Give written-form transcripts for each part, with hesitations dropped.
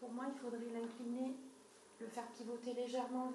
Pour moi, il faudrait l'incliner, le faire pivoter légèrement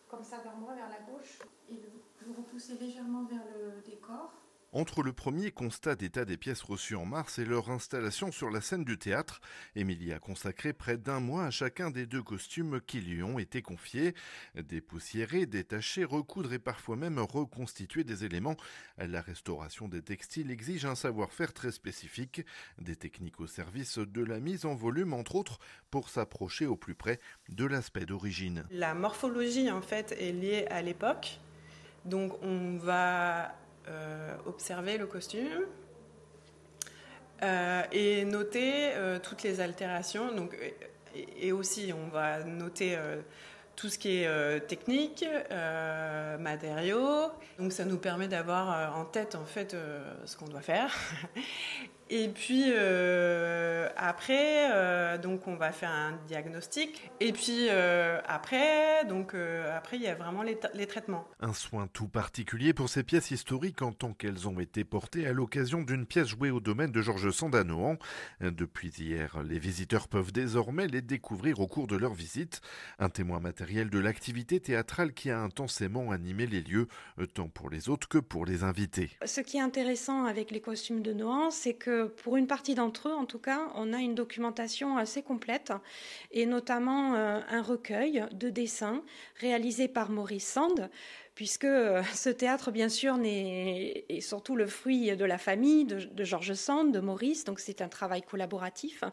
comme ça vers moi, vers la gauche, et le repousser légèrement vers le décor. Entre le premier constat d'état des pièces reçues en mars et leur installation sur la scène du théâtre, Émilie a consacré près d'1 mois à chacun des 2 costumes qui lui ont été confiés. Dépoussiérer, détacher, recoudre et parfois même reconstituer des éléments. La restauration des textiles exige un savoir-faire très spécifique, des techniques au service de la mise en volume entre autres pour s'approcher au plus près de l'aspect d'origine. La morphologie en fait est liée à l'époque, donc on va observer le costume et noter toutes les altérations. Donc, et aussi, on va noter tout ce qui est technique, matériaux. Donc, ça nous permet d'avoir en tête en fait ce qu'on doit faire. Et puis après, donc on va faire un diagnostic. Et puis après, il y a vraiment les traitements. Un soin tout particulier pour ces pièces historiques en tant qu'elles ont été portées à l'occasion d'une pièce jouée au domaine de Georges Sand à Nohant. Depuis hier, les visiteurs peuvent désormais les découvrir au cours de leur visite. Un témoin matériel de l'activité théâtrale qui a intensément animé les lieux, tant pour les hôtes que pour les invités. Ce qui est intéressant avec les costumes de Nohant, c'est que pour une partie d'entre eux, en tout cas, on a une documentation assez complète et notamment un recueil de dessins réalisé par Maurice Sand, puisque ce théâtre, bien sûr, est surtout le fruit de la famille de Georges Sand, de Maurice, donc c'est un travail collaboratif.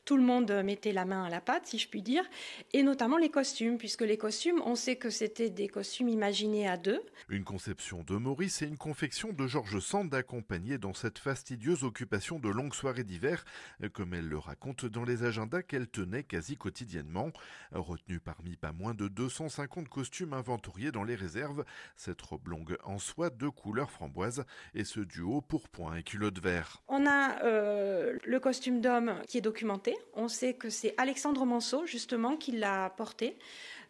Tout le monde mettait la main à la pâte, si je puis dire, et notamment les costumes, puisque les costumes, on sait que c'était des costumes imaginés à 2. Une conception de Maurice et une confection de Georges Sand accompagnés dans cette fastidieuse occupation de longues soirées d'hiver, comme elle le raconte dans les agendas qu'elle tenait quasi quotidiennement. Retenue parmi pas moins de 250 costumes inventoriés dans les réserves, cette robe longue en soie de couleur framboise et ce duo pourpoint et culotte vert. On a le costume d'homme qui est documenté. On sait que c'est Alexandre Manceau, justement, qui l'a porté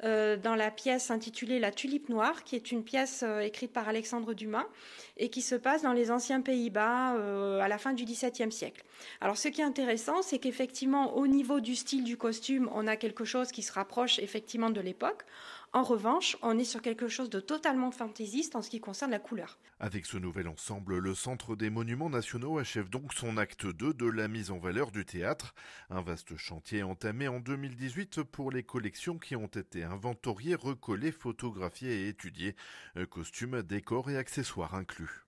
dans la pièce intitulée La Tulipe Noire, qui est une pièce écrite par Alexandre Dumas et qui se passe dans les anciens Pays-Bas à la fin du XVIIe siècle. Alors, ce qui est intéressant, c'est qu'effectivement, au niveau du style du costume, on a quelque chose qui se rapproche effectivement de l'époque. En revanche, on est sur quelque chose de totalement fantaisiste en ce qui concerne la couleur. Avec ce nouvel ensemble, le Centre des Monuments Nationaux achève donc son acte 2 de la mise en valeur du théâtre. Un vaste chantier entamé en 2018 pour les collections qui ont été inventoriées, recollées, photographiées et étudiées. Costumes, décors et accessoires inclus.